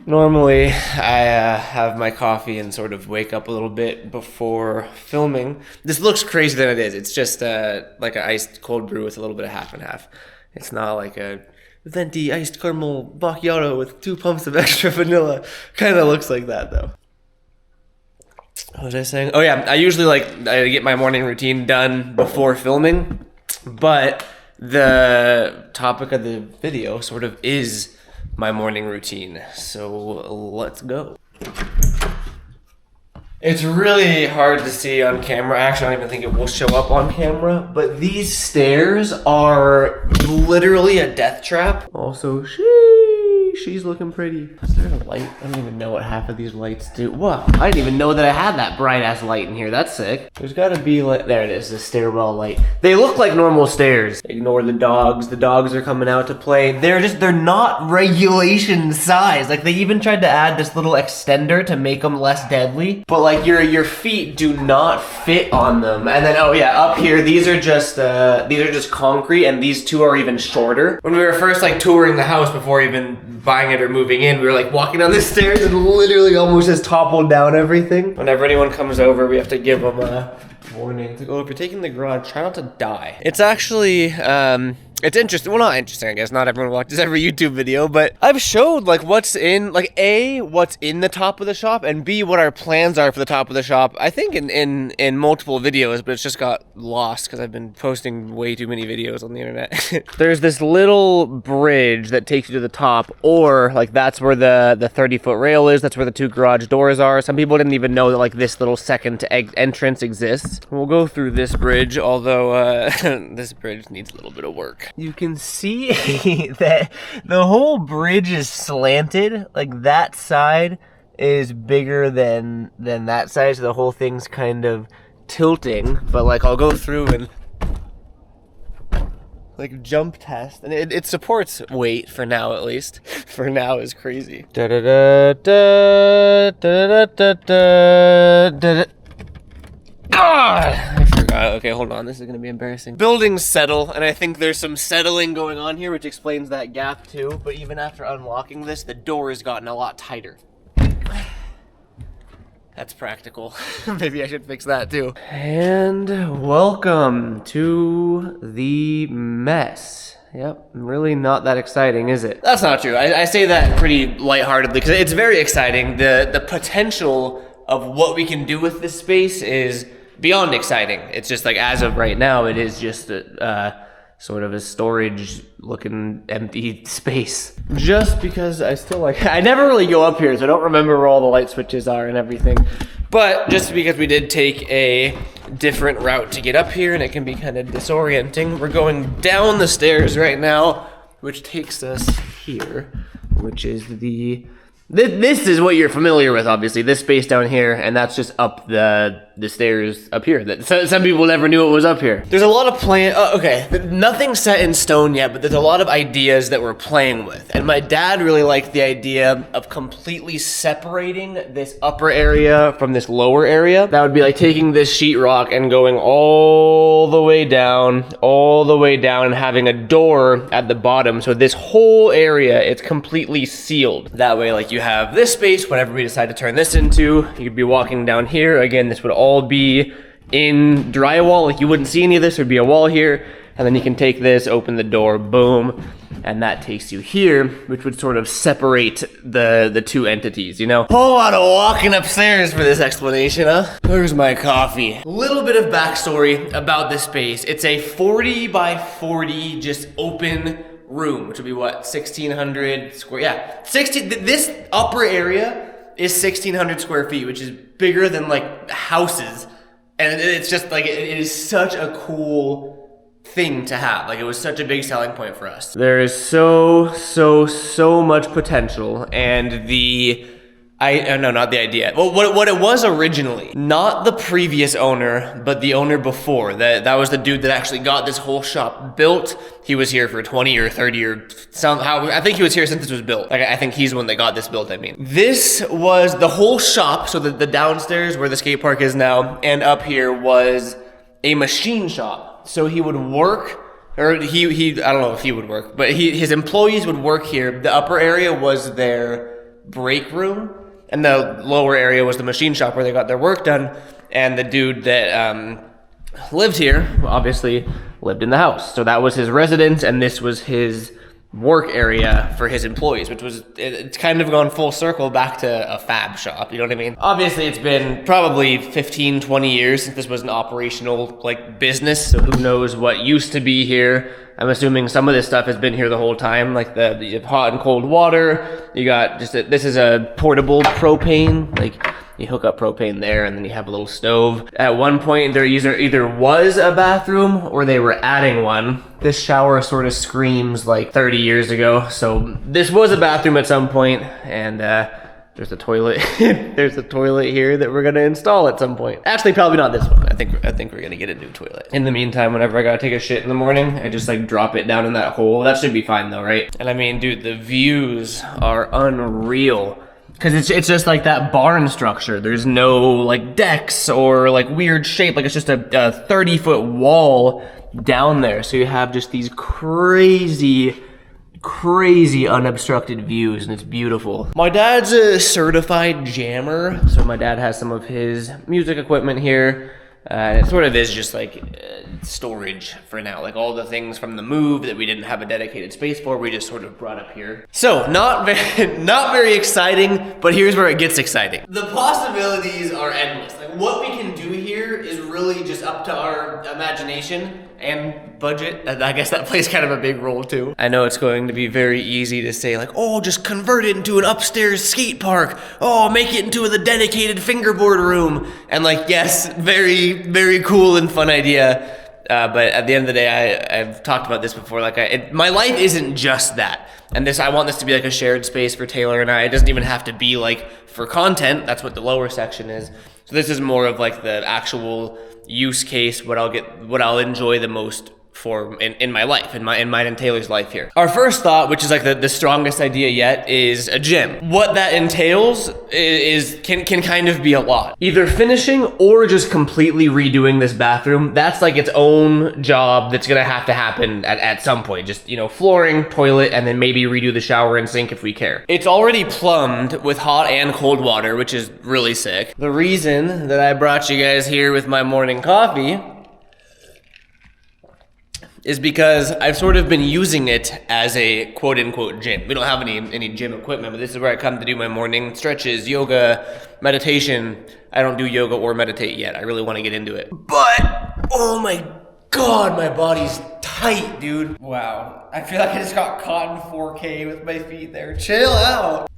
Normally, I have my coffee and sort of wake up a little bit before filming. This looks crazier than it is. It's just like an iced cold brew with a little bit of half and half. It's not like a venti iced caramel macchiato with 2 pumps of extra vanilla. Kind of looks like that though. What was I saying? Oh yeah, I usually I get my morning routine done before filming, but the topic of the video sort of is my morning routine. So let's go. It's really hard to see on camera. Actually, I don't even think it will show up on camera, but these stairs are literally a death trap. Also, she's looking pretty. Is there a light? I don't even know what half of these lights do. Whoa, I didn't even know that I had that bright ass light in here. That's sick. There's gotta be like, there it is, the stairwell light. They look like normal stairs. Ignore the dogs. The dogs are coming out to play. They're not regulation size. Like they even tried to add this little extender to make them less deadly. But like your feet do not fit on them. And then, oh yeah, up here, these are just concrete, and these two are even shorter. When we were first like touring the house before even buying it or moving in, we were like walking down the stairs and literally almost just toppled down everything. Whenever anyone comes over, we have to give them a warning. It's like, oh, if you're taking the garage, try not to die. It's actually, it's interesting. Well, not interesting, I guess. Not everyone watches every YouTube video, but I've showed like what's in, like A, what's in the top of the shop, and B, what our plans are for the top of the shop. I think in multiple videos, but it's just got lost because I've been posting way too many videos on the internet. There's this little bridge that takes you to the top, or like that's where the 30-foot rail is. That's where the 2 garage doors are. Some people didn't even know that like this little second entrance exists. We'll go through this bridge, although this bridge needs a little bit of work. You can see that the whole bridge is slanted. Like that side is bigger than that side, so the whole thing's kind of tilting. But like I'll go through and like jump test, and it supports weight for now, at least. For now is crazy. Da da da da da da da da. I forgot. Okay, hold on. This is going to be embarrassing. Buildings settle, and I think there's some settling going on here, which explains that gap too. But even after unlocking this, the door has gotten a lot tighter. That's practical. Maybe I should fix that too. And welcome to the mess. Yep, really not that exciting, is it? That's not true. I say that pretty lightheartedly because it's very exciting. The potential of what we can do with this space is beyond exciting. It's just like, as of right now, it is just a sort of a storage looking empty space. Just because I still like, I never really go up here, so I don't remember where all the light switches are and everything. But just because we did take a different route to get up here and it can be kind of disorienting, we're going down the stairs right now, which takes us here, which is this is what you're familiar with, obviously, this space down here, and that's just up the stairs up here. Some people never knew it was up here. There's a lot of okay, nothing's set in stone yet, but there's a lot of ideas that we're playing with. And my dad really liked the idea of completely separating this upper area from this lower area. That would be like taking this sheetrock and going all the way down, and having a door at the bottom. So this whole area, it's completely sealed. That way, like, you have this space, whatever we decide to turn this into, you'd be walking down here. Again, this would all be in drywall, like you wouldn't see any of this. There'd be a wall here, and then you can take this, open the door, boom, and that takes you here, which would sort of separate the two entities, you know? Whole lot of walking upstairs for this explanation, huh? Where's my coffee? A little bit of backstory about this space. It's a 40 by 40 just open room, which would be what, 1,600 square, yeah, this upper area is 1,600 square feet, which is bigger than like houses, and it's just like, it is such a cool thing to have. Like, it was such a big selling point for us. There is so much potential, and not the idea. Well, what it was originally, not the previous owner, but the owner before. That was the dude that actually got this whole shop built. He was here for 20 or 30 or somehow. I think he was here since this was built. Like, I think he's the one that got this built, I mean. This was the whole shop, so the downstairs where the skate park is now, and up here was a machine shop. So he would work, or he I don't know if he would work, but his employees would work here. The upper area was their break room, and the lower area was the machine shop where they got their work done. And the dude that lived here obviously lived in the house, so that was his residence, and this was his work area for his employees, which was, it's kind of gone full circle back to a fab shop, you know what I mean? Obviously it's been probably 15, 20 years since this was an operational like business, so who knows what used to be here. I'm assuming some of this stuff has been here the whole time, like the hot and cold water. You got just this is a portable propane, like you hook up propane there and then you have a little stove. At one point there either was a bathroom or they were adding one. This shower sort of screams like 30 years ago. So this was a bathroom at some point, and there's a toilet. There's a toilet here that we're gonna install at some point. Actually, probably not this one. I think we're gonna get a new toilet. In the meantime, whenever I gotta take a shit in the morning, I just like drop it down in that hole. That should be fine though, right? And I mean, dude, the views are unreal. Cause it's just like that barn structure. There's no like decks or like weird shape. Like it's just a 30-foot wall down there. So you have just these crazy unobstructed views, and it's beautiful. My dad's a certified jammer, so my dad has some of his music equipment here. It sort of is just like storage for now, like all the things from the move that we didn't have a dedicated space for, we just sort of brought up here. So not very exciting, but here's where it gets exciting. The possibilities are endless. Like what we can do here is really just up to our imagination and budget. And I guess that plays kind of a big role too. I know it's going to be very easy to say like, oh, just convert it into an upstairs skate park. Oh, make it into the dedicated fingerboard room. And like, yes, very cool and fun idea. But at the end of the day, I've talked about this before. Like, my life isn't just that. And I want this to be like a shared space for Taylor and I. It doesn't even have to be like for content. That's what the lower section is. So this is more of like the actual use case, what I'll enjoy the most for in my life, in mine and Taylor's life here. Our first thought, which is like the strongest idea yet, is a gym. What that entails can kind of be a lot. Either finishing or just completely redoing this bathroom. That's like its own job that's gonna have to happen at some point. Just, you know, flooring, toilet, and then maybe redo the shower and sink if we care. It's already plumbed with hot and cold water, which is really sick. The reason that I brought you guys here with my morning coffee is because I've sort of been using it as a quote-unquote gym. We don't have any gym equipment, but this is where I come to do my morning stretches, yoga, meditation. I don't do yoga or meditate yet. I really want to get into it. But, oh my God, my body's tight, dude. Wow, I feel like I just got caught in 4K with my feet there. Chill out.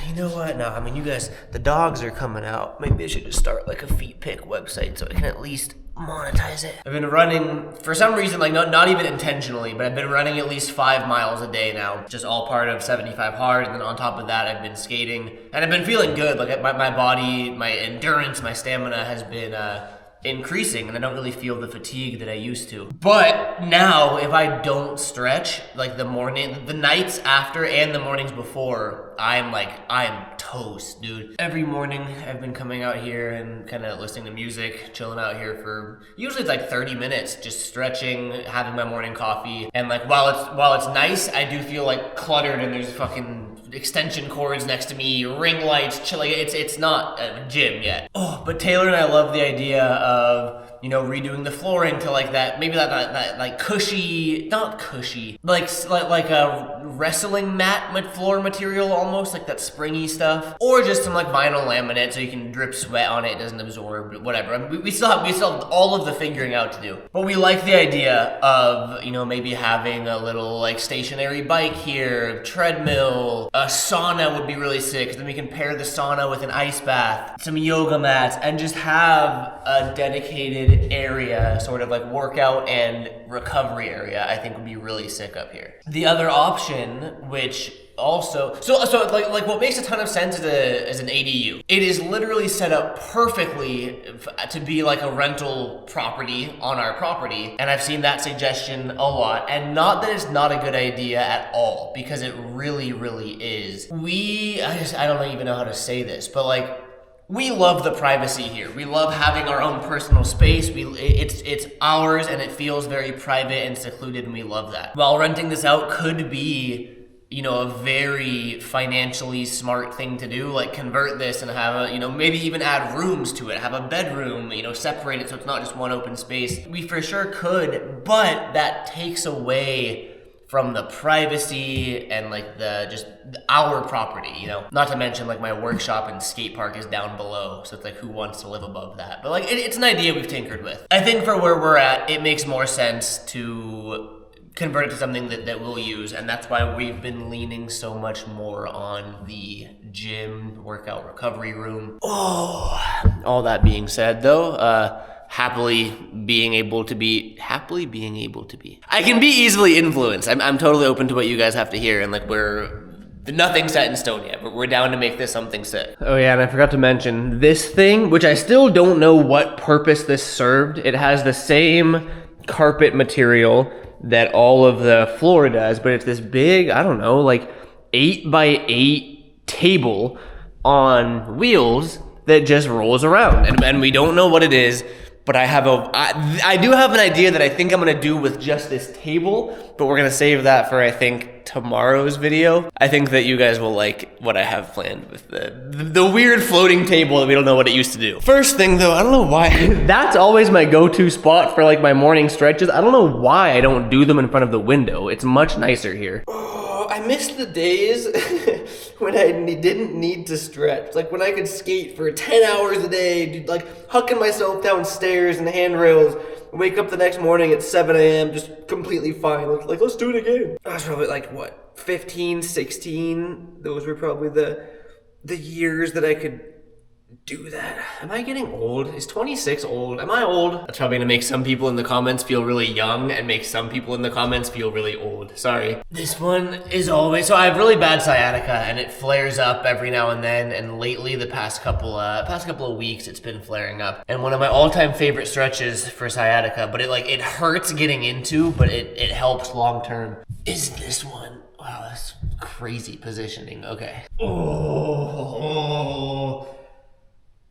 You know what? No, I mean, you guys, the dogs are coming out. Maybe I should just start like a feet pic website so I can at least monetize it. I've been running, for some reason, like not even intentionally, but I've been running at least 5 miles a day now, just all part of 75 hard. And then on top of that, I've been skating and I've been feeling good. Like my body, my endurance, my stamina has been increasing, and I don't really feel the fatigue that I used to. But now, if I don't stretch, like the nights after and the mornings before, I'm toast, dude. Every morning I've been coming out here and kind of listening to music, chilling out here for usually it's like 30 minutes, just stretching, having my morning coffee. And like while it's nice, I do feel like cluttered, and there's fucking extension cords next to me, ring lights, like it's not a gym yet. Oh, but Taylor and I love the idea of, you know, redoing the flooring to like that, maybe that like cushy, not cushy, like a wrestling mat floor material almost, like that springy stuff, or just some like vinyl laminate so you can drip sweat on it, it doesn't absorb, whatever. I mean, we still have all of the figuring out to do, but we like the idea of, you know, maybe having a little like stationary bike here, treadmill, a sauna would be really sick, because then we can pair the sauna with an ice bath, some yoga mats, and just have a dedicated area, sort of like workout and recovery area, I think would be really sick up here. The other option, which also, so like what makes a ton of sense as an ADU, it is literally set up perfectly to be like a rental property on our property, and I've seen that suggestion a lot, and not that it's not a good idea at all, because it really is. I don't even know how to say this, but like, we love the privacy here. We love having our own personal space. It's ours, and it feels very private and secluded, and we love that. While renting this out could be you know, a very financially smart thing to do, like convert this and have a, you know, maybe even add rooms to it, have a bedroom, you know, separate it so it's not just one open space. We for sure could, but that takes away from the privacy and like the just our property, you know. Not to mention like my workshop and skate park is down below, so it's like who wants to live above that? But like it's an idea we've tinkered with. I think for where we're at, it makes more sense to convert it to something that we'll use, and that's why we've been leaning so much more on the gym, workout recovery room. Oh, all that being said though, happily being able to be. I can be easily influenced. I'm totally open to what you guys have to hear, and like nothing's set in stone yet, but we're down to make this something sick. Oh yeah, and I forgot to mention this thing, which I still don't know what purpose this served. It has the same carpet material that all of the floor does, but it's this big, I don't know, like 8x8 table on wheels that just rolls around, and we don't know what it is. But I do have an idea that I think I'm gonna do with just this table, but we're gonna save that for, I think, tomorrow's video. I think that you guys will like what I have planned with the weird floating table that we don't know what it used to do. First thing though, I don't know why. That's always my go-to spot for like my morning stretches. I don't know why I don't do them in front of the window. It's much nicer here. Oh, I miss the days when I didn't need to stretch. Like when I could skate for 10 hours a day, like hucking myself downstairs in the handrails, wake up the next morning at 7 a.m. just completely fine. Like, let's do it again. I was probably like, what, 15, 16? Those were probably the years that I could do that. Am I getting old? Is 26 old? Am I old? That's probably gonna make some people in the comments feel really young and make some people in the comments feel really old. Sorry. This one is always, so I have really bad sciatica and it flares up every now and then, and lately the past couple of weeks it's been flaring up. And one of my all-time favorite stretches for sciatica, but it hurts getting into, but it helps long term, is this one. Wow, that's crazy positioning. Okay.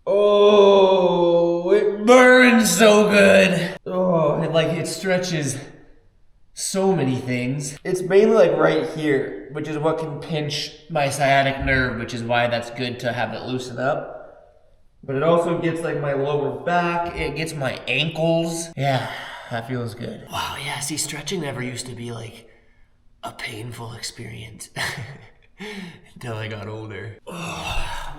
Oh, it burns so good. Oh, it stretches so many things. It's mainly like right here, which is what can pinch my sciatic nerve, which is why that's good to have it loosen up. But it also gets like my lower back, it gets my ankles. Yeah, that feels good. Wow, yeah, see, stretching never used to be like a painful experience. Until I got older.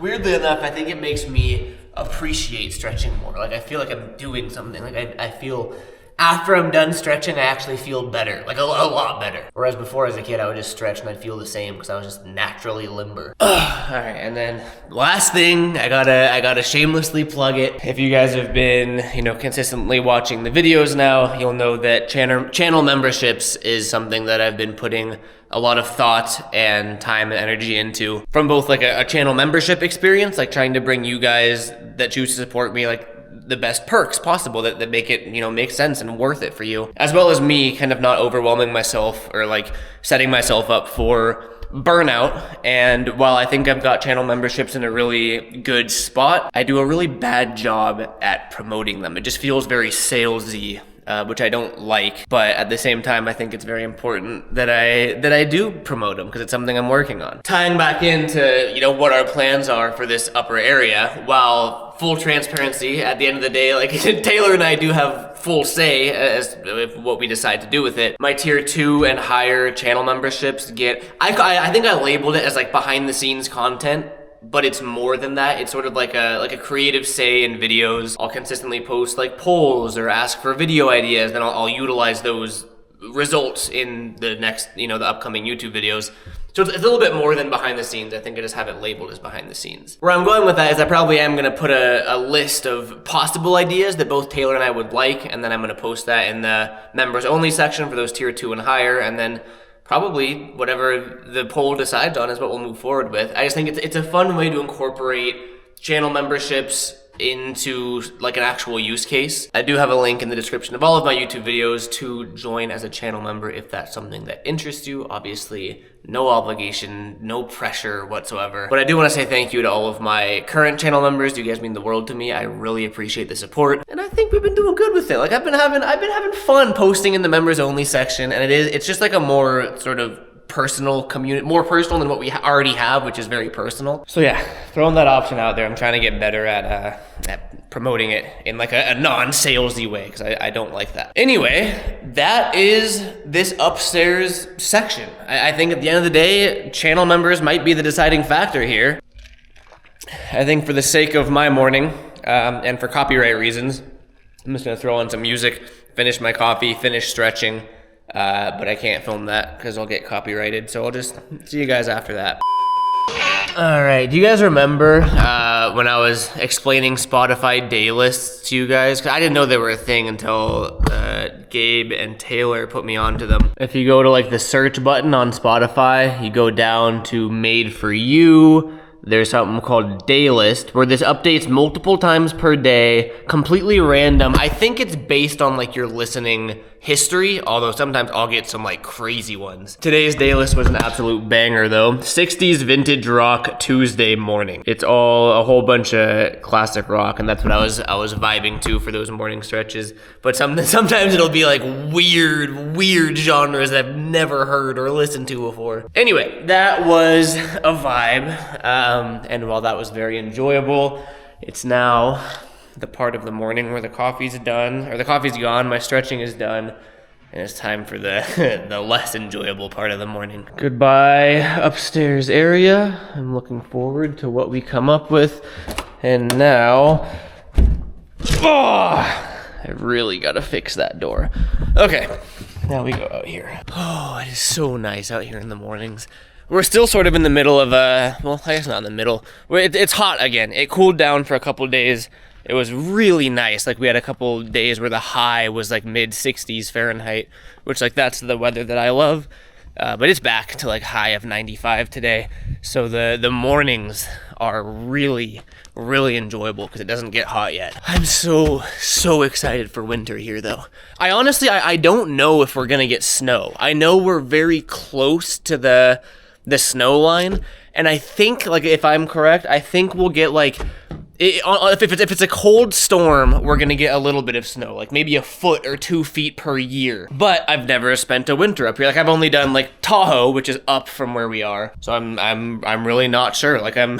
Weirdly enough, I think it makes me appreciate stretching more. Like I feel like I'm doing something. Like I feel after I'm done stretching, I actually feel better, like a lot better. Whereas before as a kid, I would just stretch and I'd feel the same because I was just naturally limber. All right, and then last thing, I gotta shamelessly plug it. If you guys have been, consistently watching the videos now, you'll know that channel memberships is something that I've been putting a lot of thought and time and energy into, from both like a channel membership experience, like trying to bring you guys that choose to support me like the best perks possible that make it, make sense and worth it for you, as well as me kind of not overwhelming myself or like setting myself up for burnout. And while I think I've got channel memberships in a really good spot, I do a really bad job at promoting them. It just feels very salesy, which I don't like, but at the same time, I think it's very important that I do promote them because it's something I'm working on. Tying back into, what our plans are for this upper area, while full transparency, at the end of the day, like Taylor and I do have full say as what we decide to do with it. My tier 2 and higher channel memberships get, I think I labeled it as like behind the scenes content, but it's more than that. It's sort of like a creative say in videos. I'll consistently post like polls or ask for video ideas, then I'll utilize those results in the next, the upcoming YouTube videos. So it's a little bit more than behind the scenes. I think I just have it labeled as behind the scenes. Where I'm going with that is I probably am gonna put a list of possible ideas that both Taylor and I would like, and then I'm gonna post that in the members only section for those tier 2 and higher, and then probably whatever the poll decides on is what we'll move forward with. I just think it's a fun way to incorporate channel memberships into like an actual use case. I do have a link in the description of all of my YouTube videos to join as a channel member if that's something that interests you. Obviously, no obligation, no pressure whatsoever. But I do want to say thank you to all of my current channel members. You guys mean the world to me. I really appreciate the support, and I think we've been doing good with it. Like I've been having fun posting in the members only section, and it's just like a more sort of personal community, more personal than what we already have, which is very personal. So yeah, throwing that option out there. I'm trying to get better at promoting it in like a non-salesy way, because I don't like that. Anyway, that is this upstairs section. I think at the end of the day, channel members might be the deciding factor here. I think for the sake of my morning, and for copyright reasons, I'm just gonna throw on some music, finish my coffee, finish stretching, but I can't film that because I'll get copyrighted, so I'll just see you guys after that. All right, do you guys remember when I was explaining Spotify daylists to you guys? 'Cause I didn't know they were a thing until Gabe and Taylor put me onto them. If you go to like the search button on Spotify, you go down to Made for You, there's something called daylist, where this updates multiple times per day, completely random. I think it's based on like your listening history, although sometimes I'll get some like crazy ones. Today's daylist was an absolute banger though. 60s vintage rock Tuesday morning. It's all a whole bunch of classic rock, and that's what I was vibing to for those morning stretches. But sometimes it'll be like weird genres that I've never heard or listened to before. Anyway, that was a vibe, and while that was very enjoyable, it's now the part of the morning where the coffee's done, or the coffee's gone, my stretching is done, and it's time for the the less enjoyable part of the morning. Goodbye, upstairs area. I'm looking forward to what we come up with. And now, I really gotta fix that door. Okay, now we go out here. Oh, it is so nice out here in the mornings. We're still sort of in the middle of well, I guess not in the middle. It's hot again. It cooled down for a couple days. It was really nice. Like we had a couple days where the high was like mid 60s Fahrenheit, which like that's the weather that I love. But it's back to like high of 95 today. So the mornings are really enjoyable because it doesn't get hot yet. I'm so excited for winter here though. I honestly don't know if we're gonna get snow. I know we're very close to the snow line, and I think, like, if I'm correct, I think we'll get like, if it's a cold storm, we're gonna get a little bit of snow, like maybe a foot or 2 feet per year. But I've never spent a winter up here. Like I've only done like Tahoe, which is up from where we are. So I'm really not sure. Like I'm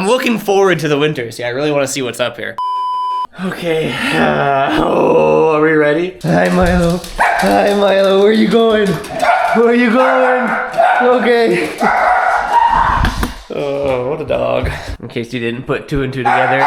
looking forward to the winter. See, I really want to see what's up here. Okay. Are we ready? Hi Milo. Hi Milo. Where are you going? Where are you going? Okay. Oh, what a dog. In case you didn't put 2 and 2 together.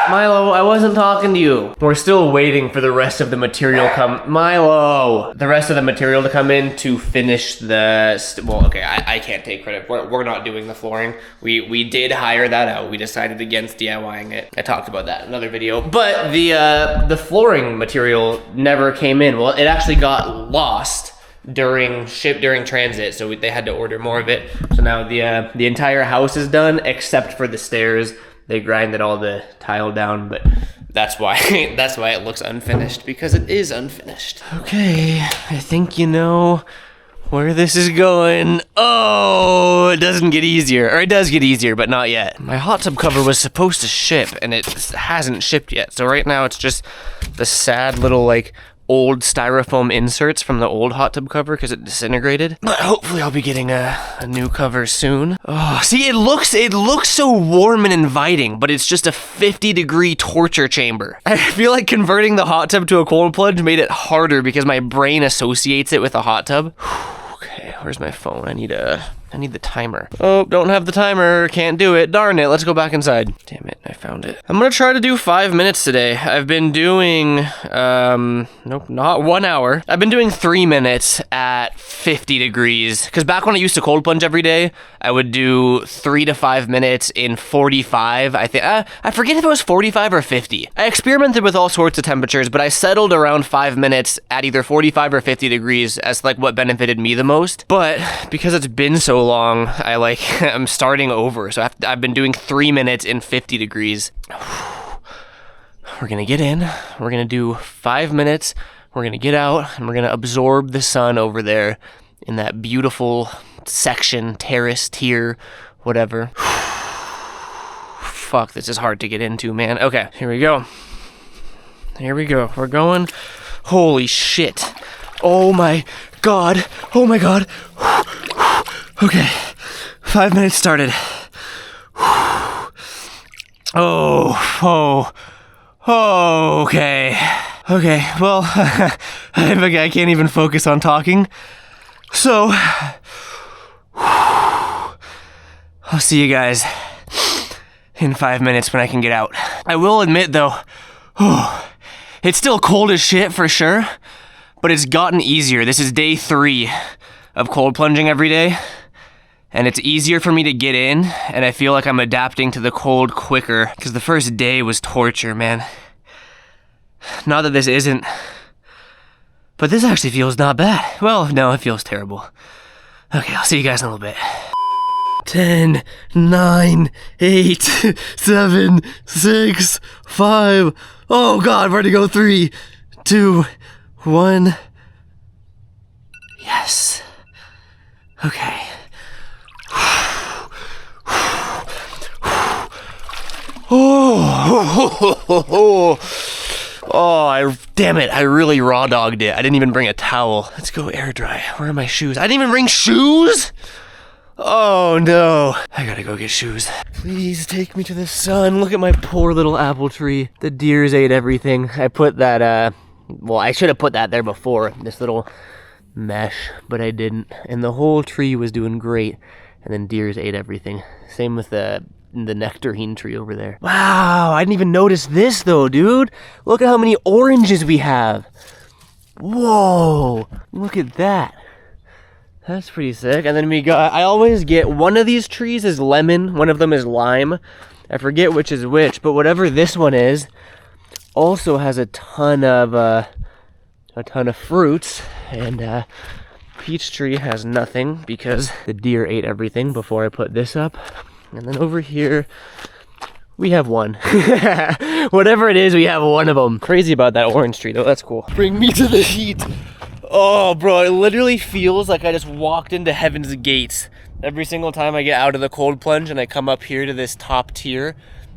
Milo, I wasn't talking to you. We're still waiting for the rest of the material Milo! The rest of the material to come in to finish the, well, okay, I can't take credit. We're not doing the flooring. We did hire that out. We decided against DIYing it. I talked about that in another video. But the flooring material never came in. Well, it actually got lost during transit, so they had to order more of it. So now the entire house is done except for the stairs. They grinded all the tile down, but that's why it looks unfinished, because it is unfinished. Okay, I think you know where this is going. Oh, it doesn't get easier, or it does get easier, but not yet. My hot tub cover was supposed to ship, and it hasn't shipped yet. So right now it's just the sad little like old styrofoam inserts from the old hot tub cover because it disintegrated. But hopefully I'll be getting a new cover soon. Oh, see, it looks so warm and inviting, but it's just a 50-degree torture chamber. I feel like converting the hot tub to a cold plunge made it harder because my brain associates it with a hot tub. Okay, where's my phone? I need the timer. Oh, don't have the timer. Can't do it. Darn it. Let's go back inside. Damn it. I found it. I'm gonna try to do 5 minutes today. I've been doing, nope, not 1 hour. I've been doing 3 minutes at 50 degrees. Because back when I used to cold plunge every day, I would do 3 to 5 minutes in 45. I think, I forget if it was 45 or 50. I experimented with all sorts of temperatures, but I settled around 5 minutes at either 45 or 50 degrees as like what benefited me the most. But because it's been so long, I'm starting over. So I've been doing 3 minutes in 50 degrees. We're gonna get in, we're gonna do 5 minutes, we're gonna get out, and we're gonna absorb the sun over there in that beautiful section, terrace, tier, whatever. Fuck, this is hard to get into, man. Okay, here we go. Here we go. We're going. Holy shit. Oh my god. Oh my god. Okay, 5 minutes started. Okay. Okay, well, I can't even focus on talking. So, I'll see you guys in 5 minutes when I can get out. I will admit though, it's still cold as shit for sure, but it's gotten easier. This is day 3 of cold plunging every day, and it's easier for me to get in, and I feel like I'm adapting to the cold quicker, because the first day was torture, man. Not that this isn't, but this actually feels not bad. Well, no, it feels terrible. Okay, I'll see you guys in a little bit. 10, 9, 8, 7, 6, 5. Oh God, where to go? 3, 2, 1. Yes. Okay. Damn it, I really raw dogged it. I didn't even bring a towel. Let's go air dry. Where are my shoes? I didn't even bring shoes? Oh no. I gotta go get shoes. Please take me to the sun. Look at my poor little apple tree. The deers ate everything. I put that, well, I should have put that there before, this little mesh, but I didn't. And the whole tree was doing great. And then deers ate everything. Same with the nectarine tree over there. Wow, I didn't even notice this though, dude. Look at how many oranges we have. Whoa, look at that. That's pretty sick. And then I always get, one of these trees is lemon, one of them is lime. I forget which is which, but whatever this one is, also has a ton of fruits. And peach tree has nothing because the deer ate everything before I put this up. And then over here, we have one. Whatever it is, we have one of them. Crazy about that orange tree though, that's cool. Bring me to the heat. Oh bro, it literally feels like I just walked into heaven's gates. Every single time I get out of the cold plunge and I come up here to this top tier,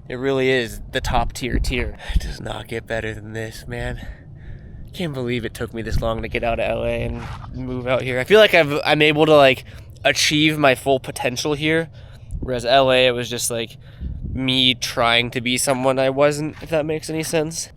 it really is the top tier. It does not get better than this, man. Can't believe it took me this long to get out of LA and move out here. I feel like I'm able to like achieve my full potential here. Whereas LA, it was just like me trying to be someone I wasn't, if that makes any sense.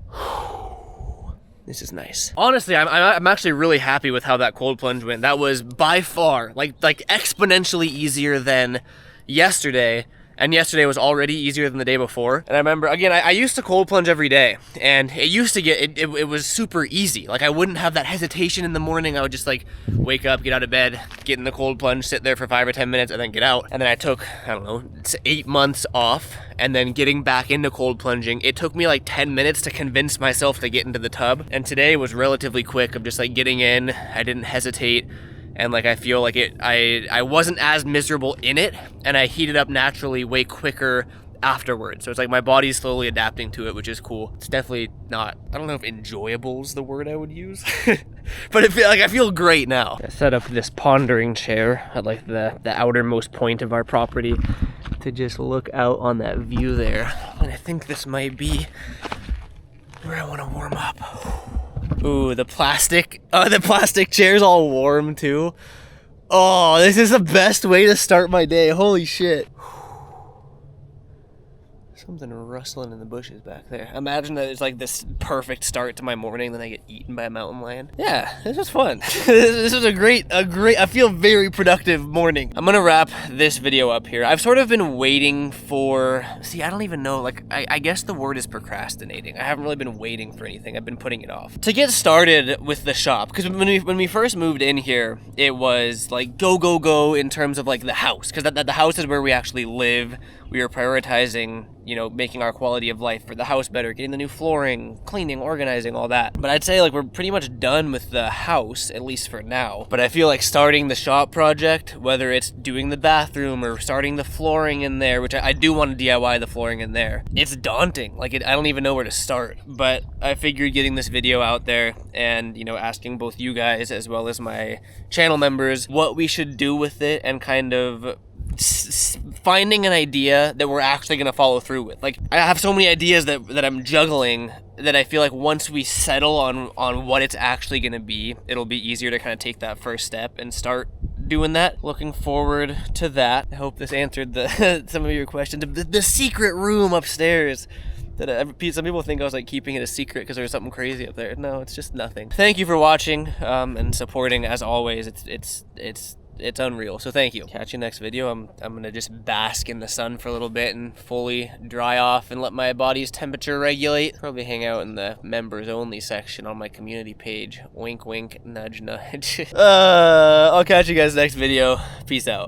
This is nice. Honestly, I'm actually really happy with how that cold plunge went. That was by far, like exponentially easier than yesterday. And yesterday was already easier than the day before. And I remember, again, I used to cold plunge every day. And it used to get, it was super easy. Like I wouldn't have that hesitation in the morning. I would just like wake up, get out of bed, get in the cold plunge, sit there for 5 or 10 minutes and then get out. And then I took, I don't know, 8 months off. And then getting back into cold plunging, it took me like 10 minutes to convince myself to get into the tub. And today was relatively quick of just like getting in. I didn't hesitate. And like I feel like I wasn't as miserable in it, and I heated up naturally way quicker afterwards. So it's like my body's slowly adapting to it, which is cool. It's definitely not, I don't know if enjoyable is the word I would use, but I feel great now. I set up this pondering chair at like the outermost point of our property to just look out on that view there. And I think this might be where I want to warm up. Ooh, the plastic chair's all warm too. Oh, this is the best way to start my day. Holy shit. Something rustling in the bushes back there. Imagine that it's like this perfect start to my morning, then I get eaten by a mountain lion. Yeah, this was fun. This was a great, I feel very productive morning. I'm gonna wrap this video up here. I've sort of been waiting for, see, I don't even know, like, I guess the word is procrastinating. I haven't really been waiting for anything. I've been putting it off. To get started with the shop, because when we first moved in here, it was like go in terms of like the house, because the house is where we actually live. We were prioritizing, you know, making our quality of life for the house better, getting the new flooring, cleaning, organizing, all that. But I'd say like we're pretty much done with the house, at least for now. But I feel like starting the shop project, whether it's doing the bathroom or starting the flooring in there, which I do want to DIY the flooring in there, it's daunting. Like I don't even know where to start. But I figured getting this video out there and, you know, asking both you guys as well as my channel members what we should do with it and kind of finding an idea that we're actually going to follow through with. Like I have so many ideas that I'm juggling that I feel like once we settle on what it's actually going to be, it'll be easier to kind of take that first step and start doing that. Looking forward to that. I hope this answered the some of your questions. The secret room upstairs. That some people think I was like keeping it a secret because there's something crazy up there. No, it's just nothing. Thank you for watching and supporting as always. It's unreal. So thank you. Catch you next video. I'm gonna just bask in the sun for a little bit and fully dry off and let my body's temperature regulate. Probably hang out in the members only section on my community page. Wink, wink, nudge, nudge. I'll catch you guys next video. Peace out.